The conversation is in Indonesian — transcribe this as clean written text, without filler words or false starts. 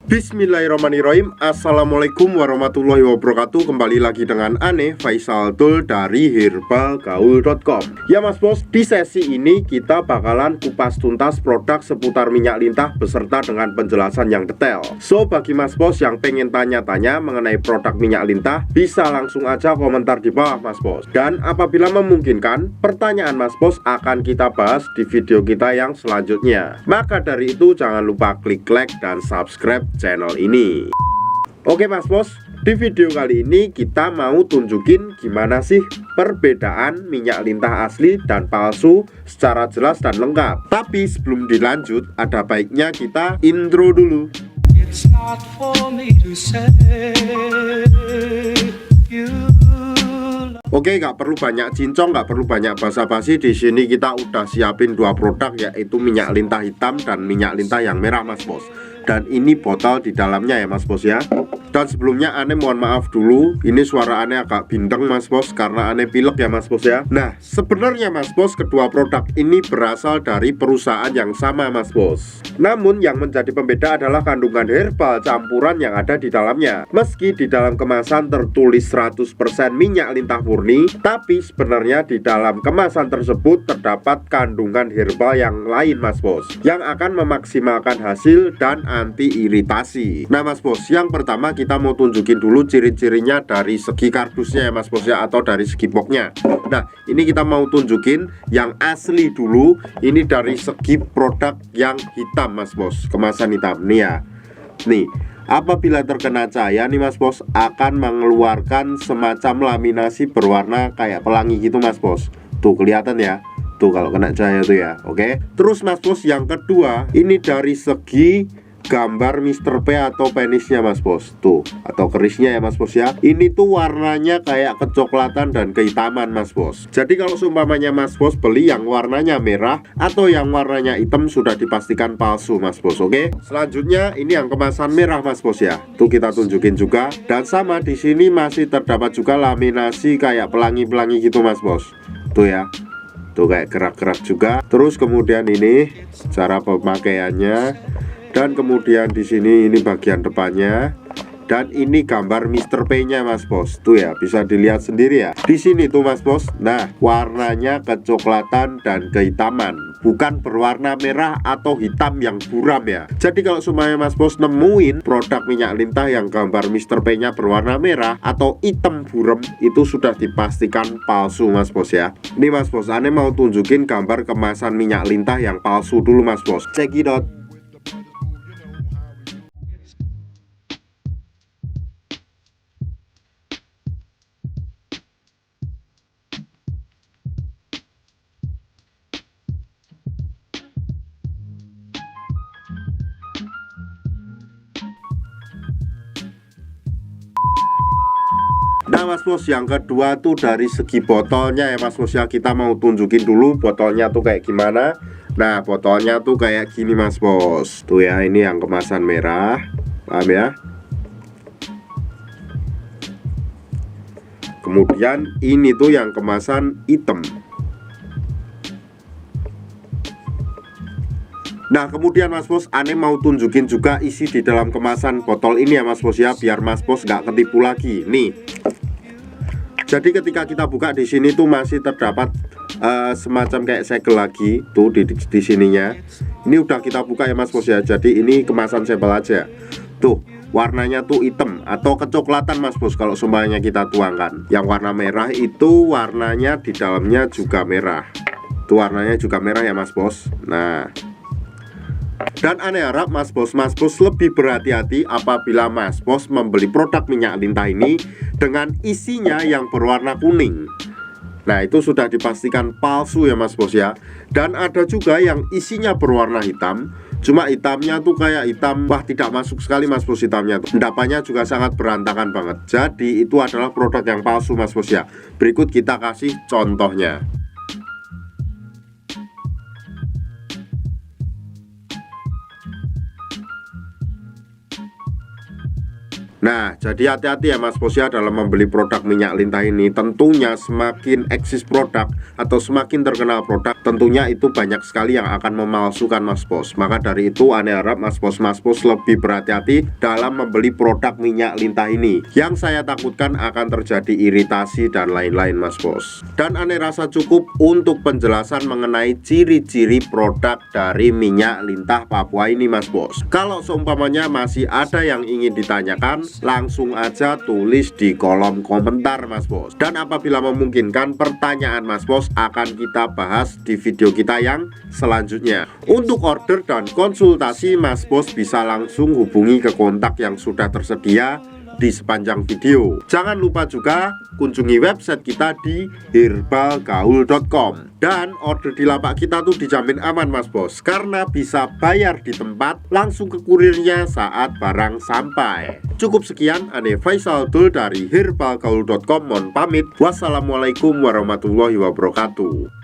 Bismillahirrahmanirrahim. Assalamualaikum warahmatullahi wabarakatuh. Kembali lagi dengan Ane Faisal Tul dari herbalgaul.com. Ya Mas Bos, di sesi ini kita bakalan kupas tuntas produk seputar minyak lintah beserta dengan penjelasan yang detail. So, bagi Mas Bos yang pengen tanya-tanya mengenai produk minyak lintah, bisa langsung aja komentar di bawah Mas Bos. Dan apabila memungkinkan, pertanyaan Mas Bos akan kita bahas di video kita yang selanjutnya. Maka dari itu jangan lupa klik like dan subscribe channel ini. Oke Mas Bos, di video kali ini kita mau tunjukin gimana sih perbedaan minyak lintah asli dan palsu secara jelas dan lengkap. Tapi sebelum dilanjut, ada baiknya kita intro dulu. It's not for me to say you. Oke, nggak perlu banyak cincong, nggak perlu banyak basa-basi. Di sini kita udah siapin dua produk, yaitu minyak lintah hitam dan minyak lintah yang merah Mas Bos. Dan ini botol di dalamnya ya Mas Bos ya. Dan sebelumnya Ane mohon maaf dulu, ini suara Ane agak bindeng Mas Bos karena Ane pilek ya Mas Bos ya. Nah, sebenarnya Mas Bos, kedua produk ini berasal dari perusahaan yang sama Mas Bos. Namun yang menjadi pembeda adalah kandungan herbal campuran yang ada di dalamnya. Meski di dalam kemasan tertulis 100% minyak lintah murni, tapi sebenarnya di dalam kemasan tersebut terdapat kandungan herbal yang lain Mas Bos, yang akan memaksimalkan hasil dan anti iritasi. Nah Mas Bos, yang pertama kita mau tunjukin dulu ciri-cirinya dari segi kardusnya ya Mas Bos ya, atau dari segi boxnya. Nah, ini kita mau tunjukin yang asli dulu. Ini dari segi produk yang hitam Mas Bos, kemasan hitam nih ya. Nih, apabila terkena cahaya nih Mas Bos, akan mengeluarkan semacam laminasi berwarna kayak pelangi gitu Mas Bos. Tuh kelihatan ya. Tuh kalau kena cahaya tuh ya. Oke. Terus Mas Bos, yang kedua, ini dari segi gambar Mr. P atau penisnya Mas Bos. Tuh, atau kerisnya ya Mas Bos ya. Ini tuh warnanya kayak kecoklatan dan kehitaman Mas Bos. Jadi kalau seumpamanya Mas Bos beli yang warnanya merah atau yang warnanya hitam, sudah dipastikan palsu Mas Bos. Oke. Selanjutnya ini yang kemasan merah Mas Bos ya. Tuh kita tunjukin juga. Dan sama di sini masih terdapat juga laminasi kayak pelangi-pelangi gitu Mas Bos. Tuh ya. Tuh kayak gerak-gerak juga. Terus kemudian ini cara pemakaiannya. Dan kemudian di sini ini bagian depannya. Dan ini gambar Mr. P-nya Mas Bos. Tuh ya, bisa dilihat sendiri ya. Di sini tuh Mas Bos. Nah, warnanya kecoklatan dan kehitaman, bukan berwarna merah atau hitam yang buram ya. Jadi kalau semuanya Mas Bos nemuin produk minyak lintah yang gambar Mr. P-nya berwarna merah atau hitam buram, itu sudah dipastikan palsu Mas Bos ya. Ini Mas Bos, Ane mau tunjukin gambar kemasan minyak lintah yang palsu dulu Mas Bos. Check it out. Nah Mas Bos, yang kedua tuh dari segi botolnya ya Mas Bos ya. Kita mau tunjukin dulu botolnya tuh kayak gimana. Nah, botolnya tuh kayak gini Mas Bos. Tuh ya, ini yang kemasan merah. Paham ya? Kemudian ini tuh yang kemasan hitam. Nah kemudian Mas Bos, Ane mau tunjukin juga isi di dalam kemasan botol ini ya Mas Bos ya, biar Mas Bos nggak ketipu lagi. Nih, jadi ketika kita buka di sini tuh masih terdapat semacam kayak segel lagi tuh di sininya. Ini udah kita buka ya Mas Bos ya. Jadi ini kemasan sampel aja. Tuh warnanya tuh hitam atau kecoklatan Mas Bos kalau semuanya kita tuangkan. Yang warna merah itu warnanya di dalamnya juga merah. Tuh warnanya juga merah ya Mas Bos. Nah, dan Ane harap Mas Bos lebih berhati-hati apabila Mas Bos membeli produk minyak lintah ini dengan isinya yang berwarna kuning. Nah itu sudah dipastikan palsu ya Mas Bos ya. Dan ada juga yang isinya berwarna hitam, cuma hitamnya tuh kayak hitam, wah tidak masuk sekali Mas Bos hitamnya tuh. Endapannya juga sangat berantakan banget. Jadi itu adalah produk yang palsu Mas Bos ya. Berikut kita kasih contohnya. Nah, jadi hati-hati ya Mas Bos ya dalam membeli produk minyak lintah ini. Tentunya semakin eksis produk atau semakin terkenal produk, tentunya itu banyak sekali yang akan memalsukan Mas Bos. Maka dari itu Ane harap Mas Bos lebih berhati-hati dalam membeli produk minyak lintah ini. Yang saya takutkan akan terjadi iritasi dan lain-lain Mas Bos. Dan Ane rasa cukup untuk penjelasan mengenai ciri-ciri produk dari minyak lintah Papua ini Mas Bos. Kalau seumpamanya masih ada yang ingin ditanyakan, langsung aja tulis di kolom komentar Mas Bos. Dan apabila memungkinkan, pertanyaan Mas Bos akan kita bahas di video kita yang selanjutnya. Untuk order dan konsultasi, Mas Bos bisa langsung hubungi ke kontak yang sudah tersedia di sepanjang video. Jangan lupa juga kunjungi website kita di herbalgaul.com. Dan order di lapak kita tuh dijamin aman Mas Bos, karena bisa bayar di tempat langsung ke kurirnya saat barang sampai. Cukup sekian, Ane Faisal Dul dari herbalgaul.com mohon pamit. Wassalamualaikum warahmatullahi wabarakatuh.